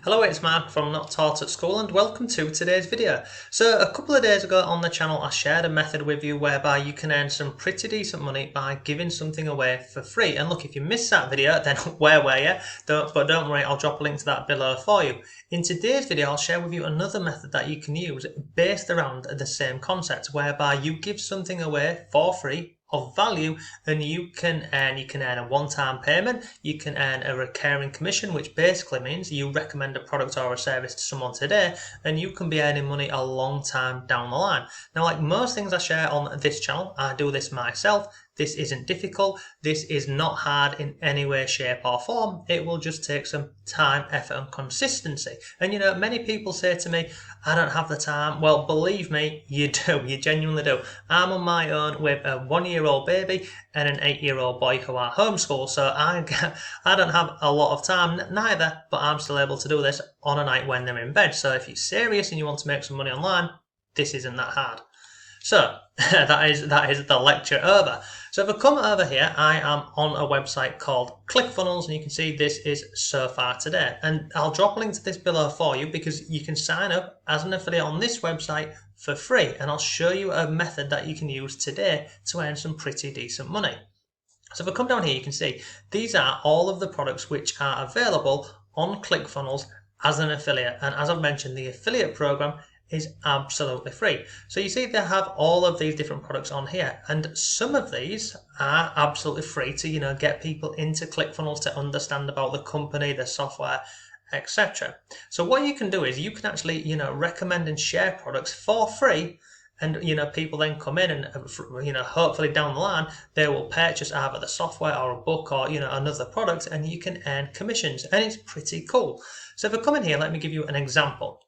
Hello, it's Mark from Not Taught at School and welcome to today's video. So a couple of days ago on the channel I shared a method with you whereby you can earn some pretty decent money by giving something away for free. And look, if you missed that video, then where were you? Don't worry, I'll drop a link to that below for you. In today's video I'll share with you another method that you can use based around the same concept whereby you give something away for free of value and you can earn a one-time payment, you can earn a recurring commission, which basically means you recommend a product or a service to someone today and you can be earning money a long time down the line. Now, like most things I share on this channel, I do this myself. This isn't difficult, this is not hard in any way, shape or form. It will just take some time, effort and consistency. And you know, many people say to me, I don't have the time. Well, believe me, you do, you genuinely do. I'm on my own with a 1-year-old baby and an 8-year-old boy who are homeschooled, so I don't have a lot of time neither, but I'm still able to do this on a night when they're in bed. So if you're serious and you want to make some money online, this isn't that hard. So that is the lecture over. So if I come over here, I am on a website called ClickFunnels, and you can see this is so far today. And I'll drop a link to this below for you because you can sign up as an affiliate on this website for free. And I'll show you a method that you can use today to earn some pretty decent money. So if I come down here, you can see these are all of the products which are available on ClickFunnels as an affiliate. And as I've mentioned, the affiliate program is absolutely free. So you see they have all of these different products on here, and some of these are absolutely free to get people into ClickFunnels to understand about the company, the software, etc. So what you can do is you can actually recommend and share products for free, and people then come in and hopefully down the line they will purchase either the software or a book or another product, and you can earn commissions, and it's pretty cool. So if I come in here, let me give you an example.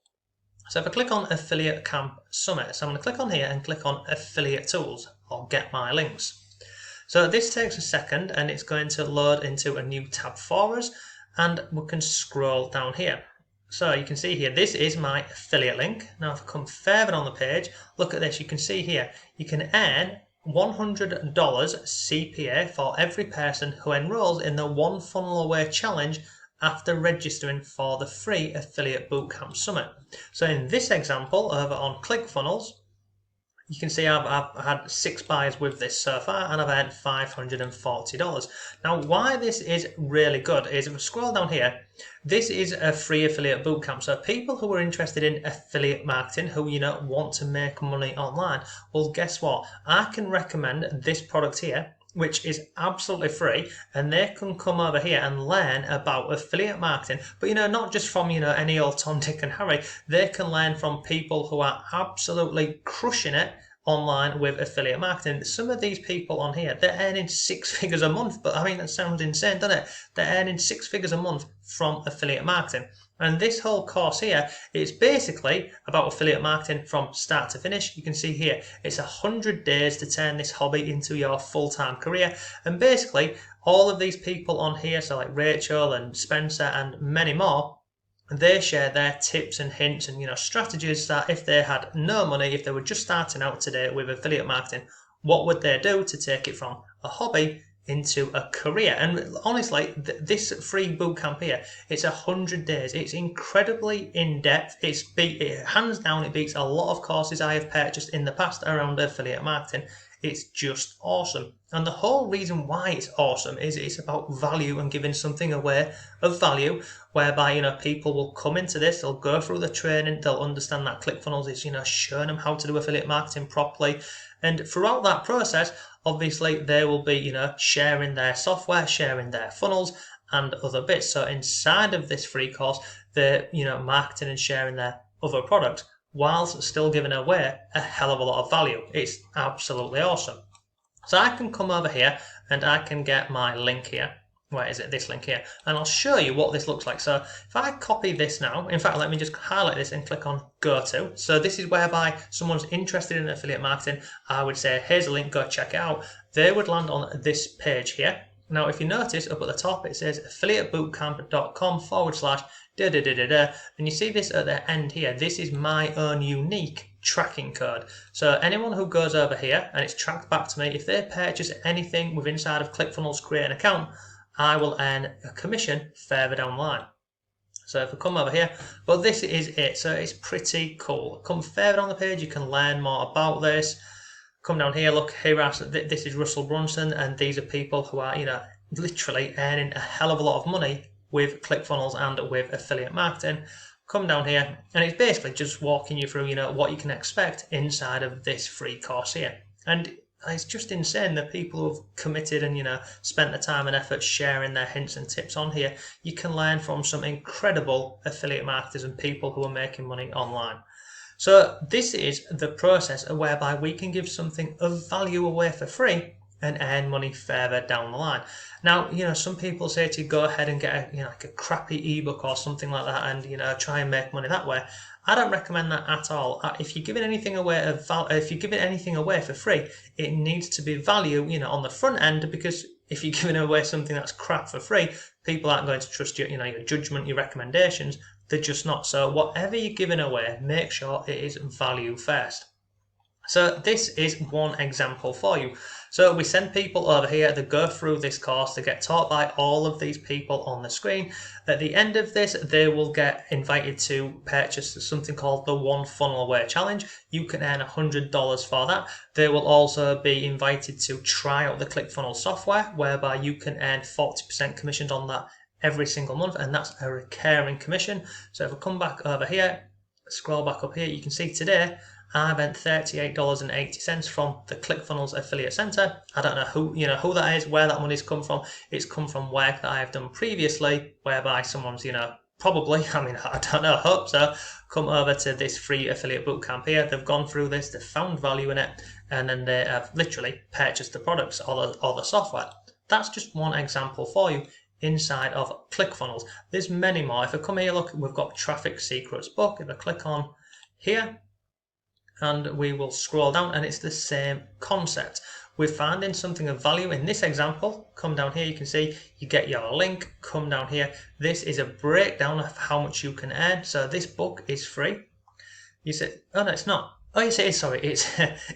So if I click on Affiliate Camp Summit, so I'm going to click on here and click on Affiliate Tools or Get My Links. So this takes a second and it's going to load into a new tab for us, and we can scroll down here. So you can see here, this is my affiliate link. Now if I come further on the page, look at this, you can see here, you can earn $100 CPA for every person who enrolls in the One Funnel Away Challenge after registering for the free Affiliate Bootcamp Summit. So in this example over on ClickFunnels, you can see I've had 6 buys with this so far and I've earned $540. Now why this is really good is if we scroll down here, this is a free affiliate bootcamp. So people who are interested in affiliate marketing, who want to make money online, well guess what? I can recommend this product here, which is absolutely free, and they can come over here and learn about affiliate marketing, but not just from any old Tom, Dick and Harry. They can learn from people who are absolutely crushing it online with affiliate marketing. Some of these people on here, they're earning 6 figures a month, but I mean that sounds insane, doesn't it? They're earning 6 figures a month from affiliate marketing. And this whole course here is basically about affiliate marketing from start to finish. You can see here, it's 100 days to turn this hobby into your full-time career. And basically, all of these people on here, so like Rachel and Spencer and many more, they share their tips and hints and strategies that if they had no money, if they were just starting out today with affiliate marketing, what would they do to take it from a hobby into a career? And honestly, this free bootcamp here, it's 100 days. It's incredibly in-depth. Hands down, it beats a lot of courses I have purchased in the past around affiliate marketing. It's just awesome. And the whole reason why it's awesome is it's about value and giving something away of value, whereby people will come into this, they'll go through the training, they'll understand that ClickFunnels is showing them how to do affiliate marketing properly. And throughout that process, obviously they will be sharing their software, sharing their funnels and other bits. So inside of this free course, they're marketing and sharing their other products whilst still giving away a hell of a lot of value. It's absolutely awesome. So I can come over here and I can get my link here. Where is it? This link here. And I'll show you what this looks like. So if I copy this now, in fact, let me just highlight this and click on Go To. So this is whereby someone's interested in affiliate marketing. I would say, here's a link, go check it out. They would land on this page here. Now, if you notice up at the top, it says affiliatebootcamp.com/da-da-da-da-da. And you see this at the end here. This is my own unique tracking code. So anyone who goes over here and it's tracked back to me, if they purchase anything with inside of ClickFunnels, create an account, I will earn a commission further down the line. So if we come over here, but this is it. So it's pretty cool. Come further on the page, you can learn more about this. Come down here, look, this is Russell Brunson, and these are people who are, literally earning a hell of a lot of money with ClickFunnels and with affiliate marketing. Come down here, and it's basically just walking you through, what you can expect inside of this free course here. And it's just insane the people who've committed and spent the time and effort sharing their hints and tips on here. You can learn from some incredible affiliate marketers and people who are making money online. So this is the process whereby we can give something of value away for free and earn money further down the line. Now, some people say to you, go ahead and get like a crappy ebook or something like that, and try and make money that way. I don't recommend that at all. If you're giving anything away for free, it needs to be value, on the front end, because if you're giving away something that's crap for free, people aren't going to trust you, your judgment, your recommendations. They're just not. So whatever you're giving away, make sure it is value first. So this is one example for you. So we send people over here, they go through this course, they get taught by all of these people on the screen. At the end of this, they will get invited to purchase something called the One Funnel Away Challenge. You can earn $100 for that. They will also be invited to try out the ClickFunnels software, whereby you can earn 40% commissions on that every single month, and that's a recurring commission. So if I come back over here, scroll back up here, you can see today I earned $38.80 from the ClickFunnels Affiliate Center. I don't know who that is, where that money's come from. It's come from work that I have done previously, whereby someone's probably, I don't know, I hope so, come over to this free affiliate bootcamp here. They've gone through this, they've found value in it, and then they have literally purchased the products or the software. That's just one example for you inside of ClickFunnels. There's many more. If I come here, look, we've got Traffic Secrets book. If I click on here, and we will scroll down, and it's the same concept. We're finding something of value. In this example, come down here, you can see you get your link, come down here. This is a breakdown of how much you can earn. So this book is free. You say, oh no, it's not. Oh yes, it is, sorry. It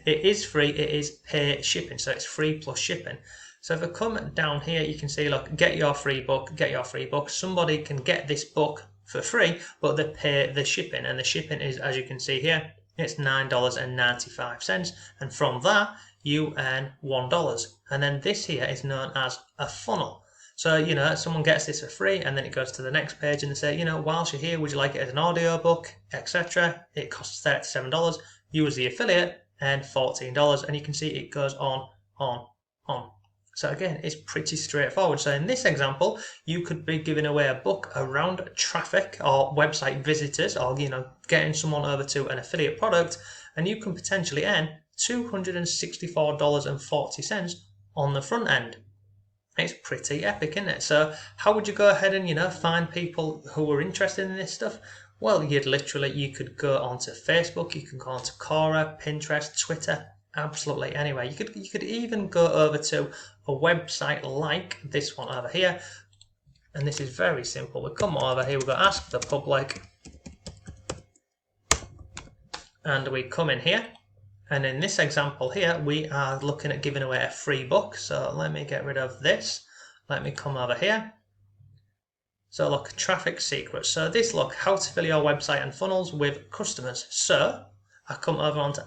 is free, it is pay shipping. So it's free plus shipping. So if I come down here, you can see, look, get your free book. Somebody can get this book for free, but they pay the shipping, and the shipping is, as you can see here, it's $9.95, and from that you earn $1. And then this here is known as a funnel. So someone gets this for free, and then it goes to the next page, and they say, whilst you're here, would you like it as an audio book, etc. It costs $37. You as the affiliate earn $14, and you can see it goes on. So again, it's pretty straightforward. So in this example, you could be giving away a book around traffic or website visitors, or getting someone over to an affiliate product, and you can potentially earn $264.40 on the front end. It's pretty epic, isn't it? So how would you go ahead and find people who are interested in this stuff? Well, you could go onto Facebook, you can go onto Quora, Pinterest, Twitter, absolutely anywhere. You could even go over to a website like this one over here, and this is very simple. We come over here, we've got Ask the Public, and we come in here, and in this example here we are looking at giving away a free book. So let me get rid of this, let me come over here. So look, Traffic Secrets. So this, look, how to fill your website and funnels with customers. So I come over on to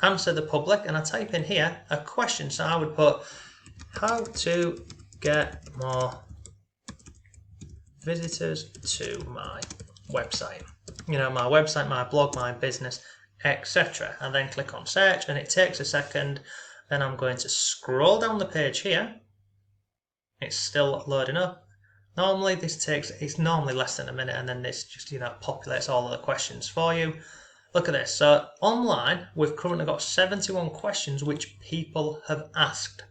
Answer the Public, and I type in here a question. So I would put, how to get more visitors to my website. My website, my blog, my business, etc. And then click on search, and it takes a second. Then I'm going to scroll down the page here. It's still loading up. Normally it's normally less than a minute, and then this just populates all of the questions for you. Look at this. So online, we've currently got 71 questions which people have asked.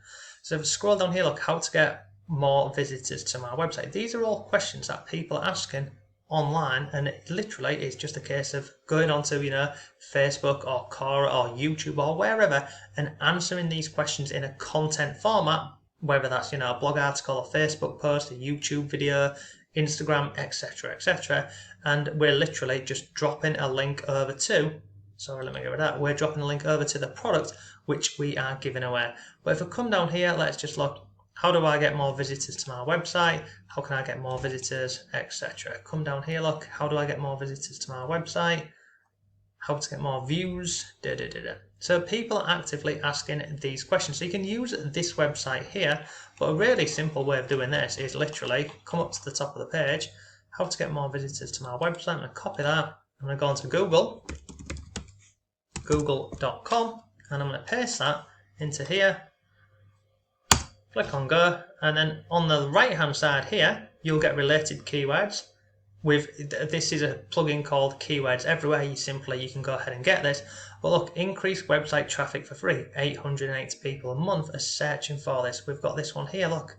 So if I scroll down here, look, how to get more visitors to my website. These are all questions that people are asking online, and it literally is just a case of going onto Facebook or Quora or YouTube or wherever and answering these questions in a content format, whether that's a blog article, a Facebook post, a YouTube video, Instagram, etc. And we're literally just dropping a link over to, sorry, let me get rid of that. We're dropping a link over to the product which we are giving away. But if I come down here, let's just look, how do I get more visitors to my website? How can I get more visitors, etc. Come down here, look, how do I get more visitors to my website? How to get more views, So people are actively asking these questions. So you can use this website here, but a really simple way of doing this is literally come up to the top of the page, how to get more visitors to my website. I'm going to copy that. I'm going to go onto Google, google.com, and I'm going to paste that into here. Click on go, and then on the right hand side here, you'll get related keywords. This is a plugin called Keywords Everywhere. You can go ahead and get this. But look, increase website traffic for free. 880 people a month are searching for this. We've got this one here, look.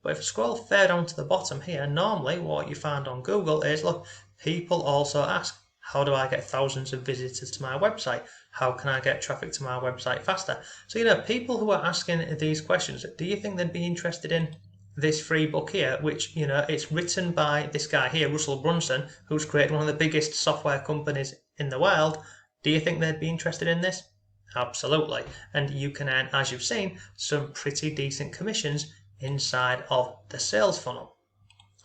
But if you scroll further down to the bottom here, normally what you find on Google is, look, people also ask, how do I get thousands of visitors to my website? How can I get traffic to my website faster? So, people who are asking these questions, do you think they'd be interested in this free book here, which, it's written by this guy here, Russell Brunson, who's created one of the biggest software companies in the world? Do you think they'd be interested in this? Absolutely. And you can earn, as you've seen, some pretty decent commissions inside of the sales funnel.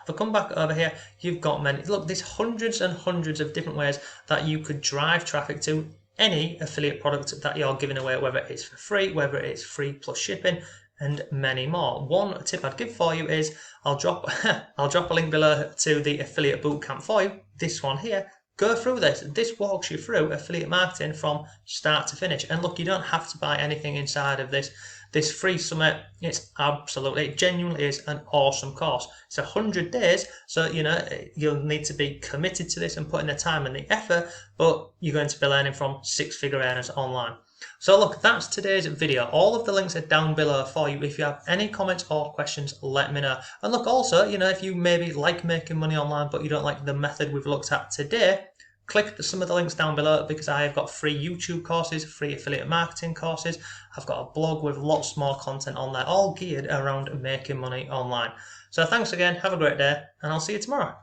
If I come back over here, you've got many. Look, there's hundreds and hundreds of different ways that you could drive traffic to any affiliate product that you're giving away, whether it's for free, whether it's free plus shipping, and many more. One tip I'd give for you is I'll drop a link below to the affiliate bootcamp for you. This one here. Go through this. This walks you through affiliate marketing from start to finish. And look, you don't have to buy anything inside of this free summit. It genuinely is an awesome course. It's 100 days, so you'll need to be committed to this and put in the time and the effort, but you're going to be learning from six-figure earners online. So look, that's today's video. All of the links are down below for you. If you have any comments or questions, let me know. And look, also, if you maybe like making money online, but you don't like the method we've looked at today, click some of the links down below, because I have got free YouTube courses, free affiliate marketing courses. I've got a blog with lots more content on there, all geared around making money online. So thanks again, have a great day, and I'll see you tomorrow.